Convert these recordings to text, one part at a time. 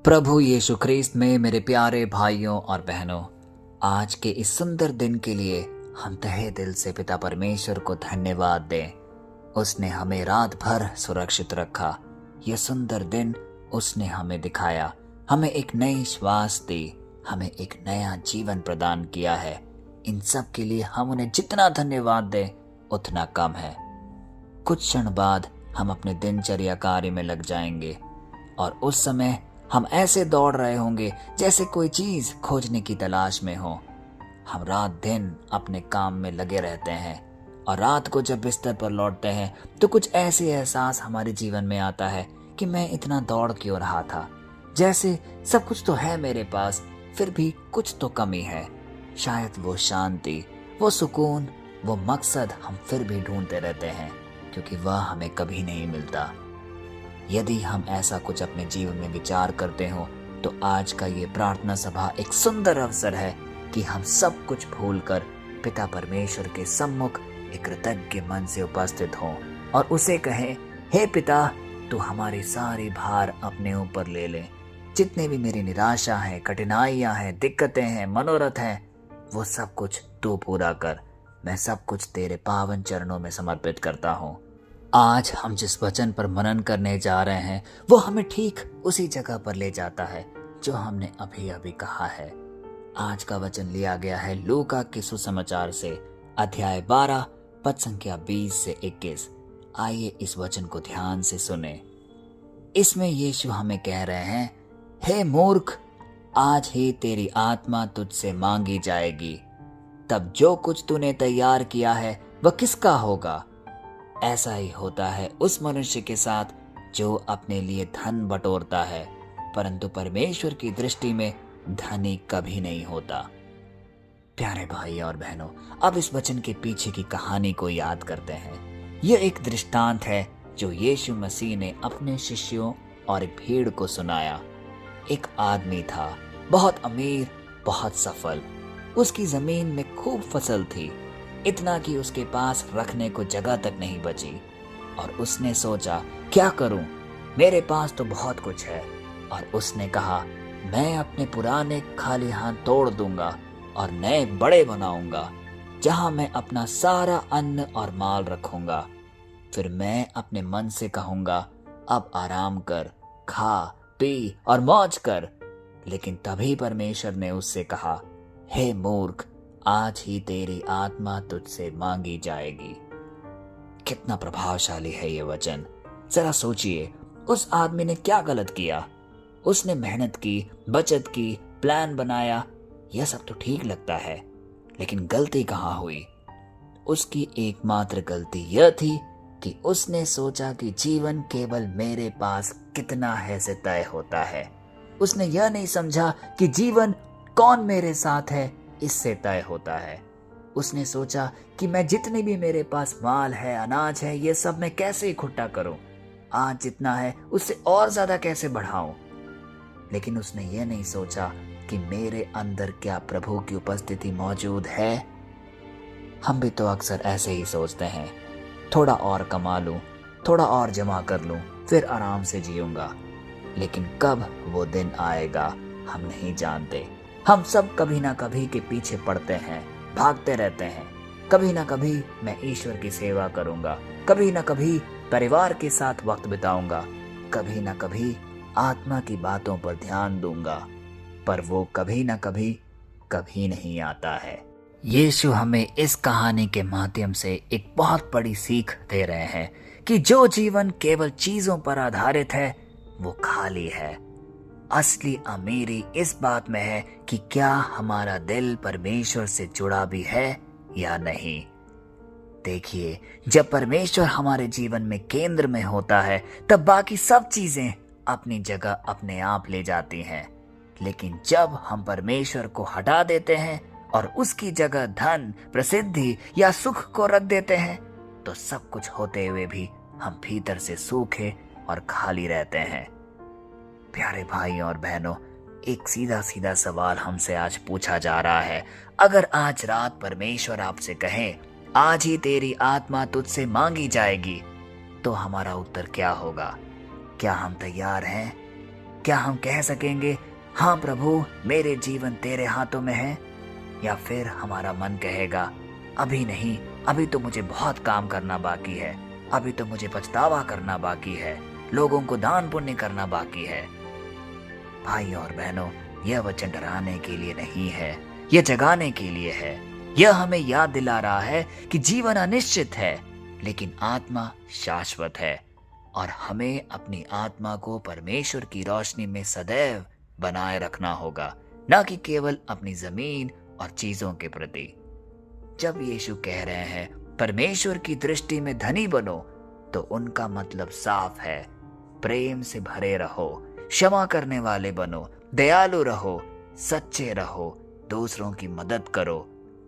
प्रभु यीशु ख्रीस्त में मेरे प्यारे भाइयों और बहनों, आज के इस सुंदर दिन के लिए हम तहे दिल से पिता परमेश्वर को धन्यवाद दें। उसने हमें रात भर सुरक्षित रखा। यह सुंदर दिन उसने हमें दिखाया, हमें एक नई श्वास दी, हमें एक नया जीवन प्रदान किया है। इन सब के लिए हम उन्हें जितना धन्यवाद दें उतना कम है। कुछ क्षण बाद हम अपने दिनचर्या कार्य में लग जाएंगे और उस समय हम ऐसे दौड़ रहे होंगे जैसे कोई चीज खोजने की तलाश में हो। हम रात दिन अपने काम में लगे रहते हैं और रात को जब बिस्तर पर लौटते हैं तो कुछ ऐसे एहसास हमारे जीवन में आता है कि मैं इतना दौड़ क्यों रहा था। जैसे सब कुछ तो है मेरे पास, फिर भी कुछ तो कमी है। शायद वो शांति, वो सुकून, वो मकसद हम फिर भी ढूंढते रहते हैं क्योंकि वह हमें कभी नहीं मिलता। यदि हम ऐसा कुछ अपने जीवन में विचार करते हो तो आज का ये प्रार्थना सभा एक सुंदर अवसर है कि हम सब कुछ भूलकर पिता परमेश्वर के सम्मुख एक कृतज्ञ मन से उपस्थित हों और उसे कहें, हे पिता, तू हमारी सारी भार अपने ऊपर ले ले। जितने भी मेरी निराशा है, कठिनाइयां हैं, दिक्कतें हैं, मनोरथ हैं, वो सब कुछ तू पूरा कर। मैं सब कुछ तेरे पावन चरणों में समर्पित करता हूँ। आज हम जिस वचन पर मनन करने जा रहे हैं वो हमें ठीक उसी जगह पर ले जाता है जो हमने अभी अभी कहा है। आज का वचन लिया गया है लूका के सुसमाचार से, अध्याय 12 पद संख्या 20 से 21। आइए इस वचन को ध्यान से सुने। इसमें यीशु हमें कह रहे हैं, हे मूर्ख, आज ही तेरी आत्मा तुझसे मांगी जाएगी। तब जो कुछ तूने तैयार किया है वह किसका होगा? ऐसा ही होता है उस मनुष्य के साथ जो अपने लिए धन बटोरता है, परंतु परमेश्वर की दृष्टि में धनी कभी नहीं होता। प्यारे भाई और बहनों, अब इस वचन के पीछे की कहानी को याद करते हैं। यह एक दृष्टांत है जो यीशु मसीह ने अपने शिष्यों और एक भीड़ को सुनाया। एक आदमी था, बहुत अमीर, बहुत सफल। उसकी जमीन में खूब फसल थी, इतना कि उसके पास रखने को जगह तक नहीं बची। और उसने सोचा, क्या करूं, मेरे पास तो बहुत कुछ है। और उसने कहा, मैं अपने पुराने खाली हाथ तोड़ दूंगा और नए बड़े बनाऊंगा, जहां मैं अपना सारा अन्न और माल रखूंगा। फिर मैं अपने मन से कहूंगा, अब आराम कर, खा पी और मौज कर। लेकिन तभी परमेश्वर ने उससे कहा, हे मूर्ख, आज ही तेरी आत्मा तुझसे मांगी जाएगी। कितना प्रभावशाली है ये वचन। जरा सोचिए, उस आदमी ने क्या गलत किया? उसने मेहनत की, बचत की, प्लान बनाया, यह सब तो ठीक लगता है, लेकिन गलती कहाँ हुई? उसकी एकमात्र गलती यह थी कि उसने सोचा कि जीवन केवल मेरे पास कितना है से तय होता है। उसने यह नहीं समझा कि जीवन कौन मेरे साथ है इससे तय होता है। उसने सोचा कि मैं जितनी भी मेरे पास माल है, अनाज है, ये सब मैं कैसे इकट्ठा करूं, आज जितना है उससे और ज्यादा कैसे बढ़ाऊं। लेकिन उसने ये नहीं सोचा कि मेरे अंदर क्या प्रभु की उपस्थिति मौजूद है। हम भी तो अक्सर ऐसे ही सोचते हैं, थोड़ा और कमा लूं, थोड़ा और जमा कर लूं, फिर आराम से जीऊंगा। लेकिन कब वो दिन आएगा हम नहीं जानते। हम सब कभी ना कभी के पीछे पड़ते हैं, भागते रहते हैं। कभी ना कभी मैं ईश्वर की सेवा करूंगा, कभी ना कभी परिवार के साथ वक्त बिताऊंगा, कभी ना कभी आत्मा की बातों पर ध्यान दूंगा, पर वो कभी ना कभी नहीं आता है। यीशु हमें इस कहानी के माध्यम से एक बहुत बड़ी सीख दे रहे हैं कि जो जीवन केवल चीजों पर आधारित है वो खाली है। असली अमीरी इस बात में है कि क्या हमारा दिल परमेश्वर से जुड़ा भी है या नहीं। देखिए, जब परमेश्वर हमारे जीवन में केंद्र में होता है तब बाकी सब चीजें अपनी जगह अपने आप ले जाती हैं। लेकिन जब हम परमेश्वर को हटा देते हैं और उसकी जगह धन, प्रसिद्धि या सुख को रख देते हैं तो सब कुछ होते हुए भी हम भीतर से सूखे और खाली रहते हैं। प्यारे भाई और बहनों, एक सीधा सीधा सवाल हमसे आज पूछा जा रहा है। अगर आज रात परमेश्वर आपसे कहे, आज ही तेरी आत्मा तुझसे मांगी जाएगी, तो हमारा उत्तर क्या होगा? क्या हम तैयार हैं? क्या हम कह सकेंगे, हाँ प्रभु मेरे जीवन तेरे हाथों में है? या फिर हमारा मन कहेगा, अभी नहीं, अभी तो मुझे बहुत काम करना बाकी है, अभी तो मुझे पछतावा करना बाकी है, लोगों को दान पुण्य करना बाकी है। भाइयों और बहनों, यह वचन डराने के लिए नहीं है, यह जगाने के लिए है। यह हमें याद दिला रहा है कि जीवन अनिश्चित है, लेकिन आत्मा शाश्वत है, और हमें अपनी आत्मा को परमेश्वर की रोशनी में सदैव बनाए रखना होगा, न कि केवल अपनी जमीन और चीजों के प्रति। जब यीशु कह रहे हैं परमेश्वर की दृष्टि में धनी बनो, तो उनका मतलब साफ है, प्रेम से भरे रहो, क्षमा करने वाले बनो, दयालु रहो, सच्चे रहो, दूसरों की मदद करो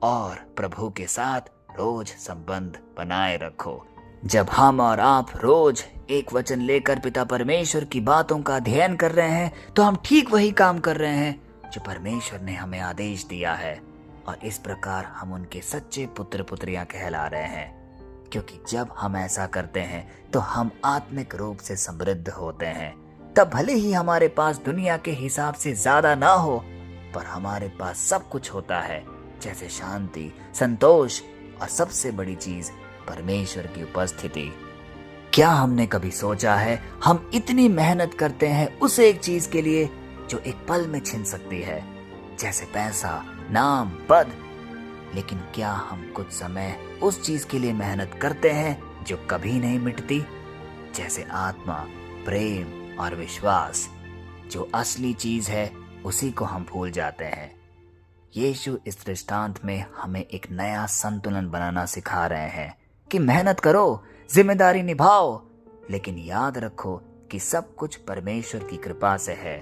और प्रभु के साथ रोज संबंध बनाए रखो। जब हम और आप रोज एक वचन लेकर पिता परमेश्वर की बातों का अध्ययन कर रहे हैं, तो हम ठीक वही काम कर रहे हैं जो परमेश्वर ने हमें आदेश दिया है, और इस प्रकार हम उनके सच्चे पुत्र पुत्रियां कहला रहे हैं। क्योंकि जब हम ऐसा करते हैं तो हम आत्मिक रूप से समृद्ध होते हैं। तब भले ही हमारे पास दुनिया के हिसाब से ज्यादा ना हो, पर हमारे पास सब कुछ होता है, जैसे शांति, संतोष और सबसे बड़ी चीज परमेश्वर की उपस्थिति। क्या हमने कभी सोचा है, हम इतनी मेहनत करते हैं उस एक चीज के लिए जो एक पल में छिन सकती है, जैसे पैसा, नाम, पद, लेकिन क्या हम कुछ समय उस चीज के लिए मेहनत करते हैं जो कभी नहीं मिटती, जैसे आत्मा, प्रेम और विश्वास? जो असली चीज है उसी को हम भूल जाते हैं। यीशु इस दृष्टांत में हमें एक नया संतुलन बनाना सिखा रहे हैं कि मेहनत करो, जिम्मेदारी निभाओ, लेकिन याद रखो कि सब कुछ परमेश्वर की कृपा से है।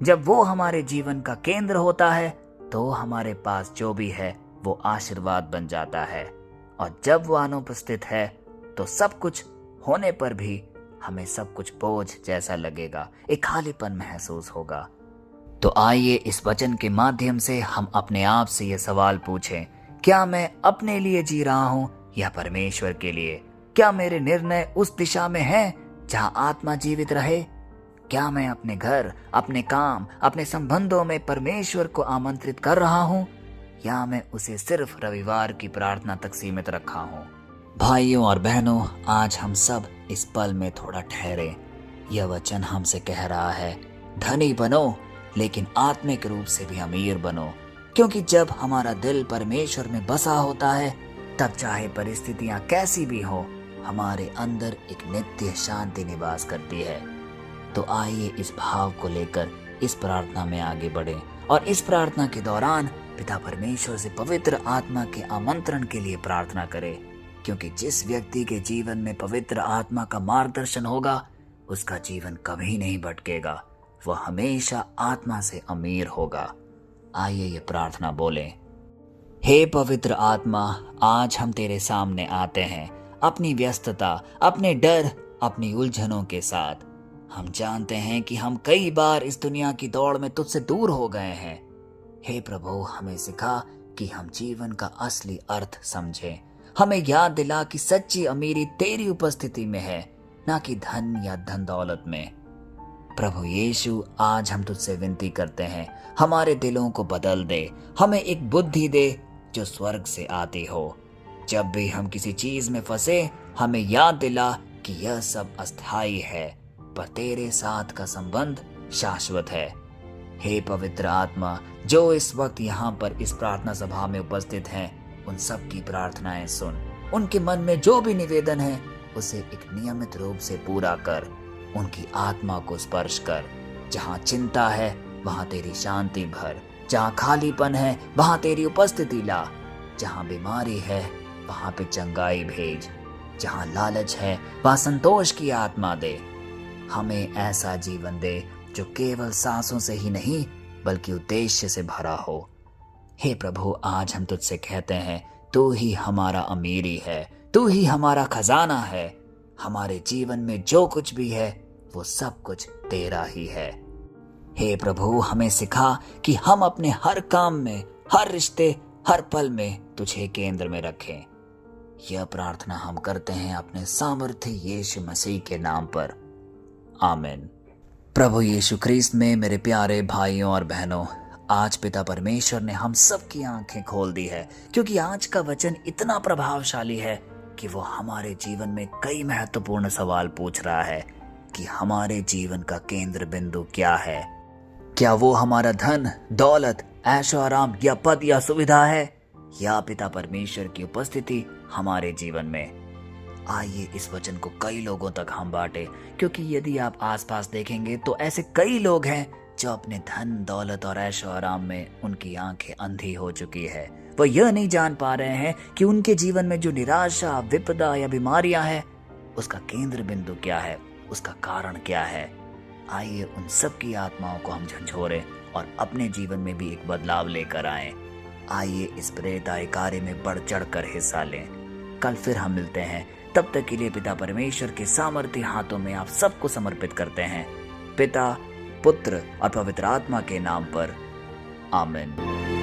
जब वो हमारे जीवन का केंद्र होता है, तो हमारे पास जो भी है वो आशीर्वाद बन जाता है, और जब वो अनुपस्थित है तो सब कुछ होने पर भी हमें सब कुछ बोझ जैसा लगेगा, एक खालीपन महसूस होगा। तो आइए इस वचन के माध्यम से हम अपने आप से ये सवाल पूछें, क्या मैं अपने लिए जी रहा हूँ या परमेश्वर के लिए? क्या मेरे निर्णय उस दिशा में हैं जहाँ आत्मा जीवित रहे? क्या मैं अपने घर, अपने काम, अपने संबंधों में परमेश्वर को आमंत्रित कर रहा हूँ, या मैं उसे सिर्फ रविवार की प्रार्थना तक सीमित रखा हूँ? भाइयों और बहनों, आज हम सब इस पल में थोड़ा ठहरे। यह वचन हमसे कह रहा है, धनी बनो, लेकिन आत्मिक रूप से भी अमीर बनो, क्योंकि जब हमारा दिल परमेश्वर में बसा होता है, तब चाहे परिस्थितियां कैसी भी हो, हमारे अंदर एक नित्य शांति निवास करती है। तो आइए इस भाव को लेकर इस प्रार्थना में आगे बढ़ें, और इस प्रार्थना के दौरान पिता परमेश्वर से पवित्र आत्मा के आमंत्रण के लिए प्रार्थना करें, क्योंकि जिस व्यक्ति के जीवन में पवित्र आत्मा का मार्गदर्शन होगा, उसका जीवन कभी नहीं भटकेगा, वह हमेशा आत्मा से अमीर होगा। आइए ये प्रार्थना बोलें। हे पवित्र आत्मा, आज हम तेरे सामने आते हैं अपनी व्यस्तता, अपने डर, अपनी उलझनों के साथ। हम जानते हैं कि हम कई बार इस दुनिया की दौड़ में तुझसे दूर हो गए हैं। हे प्रभु, हमें सिखा कि हम जीवन का असली अर्थ समझें। हमें याद दिला कि सच्ची अमीरी तेरी उपस्थिति में है, ना कि धन या धन दौलत में। प्रभु यीशु, आज हम तुझसे विनती करते हैं, हमारे दिलों को बदल दे, हमें एक बुद्धि दे जो स्वर्ग से आती हो। जब भी हम किसी चीज में फंसे, हमें याद दिला कि यह सब अस्थायी है, पर तेरे साथ का संबंध शाश्वत है। हे पवित्र आत्मा, जो इस वक्त यहाँ पर इस प्रार्थना सभा में उपस्थित हैं, उन सब की प्रार्थनाएं सुन। उनके मन में जो भी निवेदन है, उसे एक नियमित रूप से पूरा कर। उनकी आत्मा को स्पर्श कर। जहाँ चिंता है, वहाँ तेरी शांति भर। जहाँ खालीपन है, वहाँ तेरी उपस्थिति ला। जहाँ बीमारी है, वहाँ पे चंगाई भेज। जहाँ लालच है, वहाँ संतोष की आत्मा दे। हमें ऐसा जीवन दे जो केवल सांसों से ही नहीं, बल्कि उद्देश्य से भरा हो। हे प्रभु, आज हम तुझसे कहते हैं, तू ही हमारा अमीरी है, तू ही हमारा खजाना है। हमारे जीवन में जो कुछ भी है, वो सब कुछ तेरा ही है। हे प्रभु, हमें सिखा कि हम अपने हर काम में, हर रिश्ते, हर पल में तुझे केंद्र में रखें। यह प्रार्थना हम करते हैं अपने सामर्थ्य यीशु मसीह के नाम पर। आमीन। प्रभु यीशु ख्रीस्त में मेरे प्यारे भाइयों और बहनों, आज पिता परमेश्वर ने हम सब की आंखें खोल दी है, क्योंकि आज का वचन इतना प्रभावशाली है कि वो हमारे जीवन में कई महत्वपूर्ण सवाल पूछ रहा है कि हमारे जीवन का केंद्र बिंदु क्या है। क्या वो हमारा धन, दौलत, ऐशो आराम या पद या सुविधा है, या पिता परमेश्वर की उपस्थिति हमारे जीवन में। आइए इस वचन को कई लोगों तक हम बांटे, क्योंकि यदि आप आसपास देखेंगे तो ऐसे कई लोग हैं जो अपने धन, दौलत और ऐशो आराम में उनकी आंखें अंधी हो चुकी है। वो यह नहीं जान पा रहे हैं कि उनके जीवन में जो निराशा, विपदा या बीमारियां हैं, उसका केंद्र बिंदु क्या है, उसका कारण क्या है। आइए उन सब की आत्माओं को हम झंझोरें और अपने जीवन में भी एक बदलाव लेकर आएं। आइए इस प्रेरणादायी कार्य में बढ़ चढ़ कर हिस्सा लें। कल फिर हम मिलते हैं। तब तक के लिए पिता परमेश्वर के सामर्थ्य हाथों में आप सबको समर्पित करते हैं। पिता, पुत्र और पवित्र आत्मा के नाम पर, आमीन।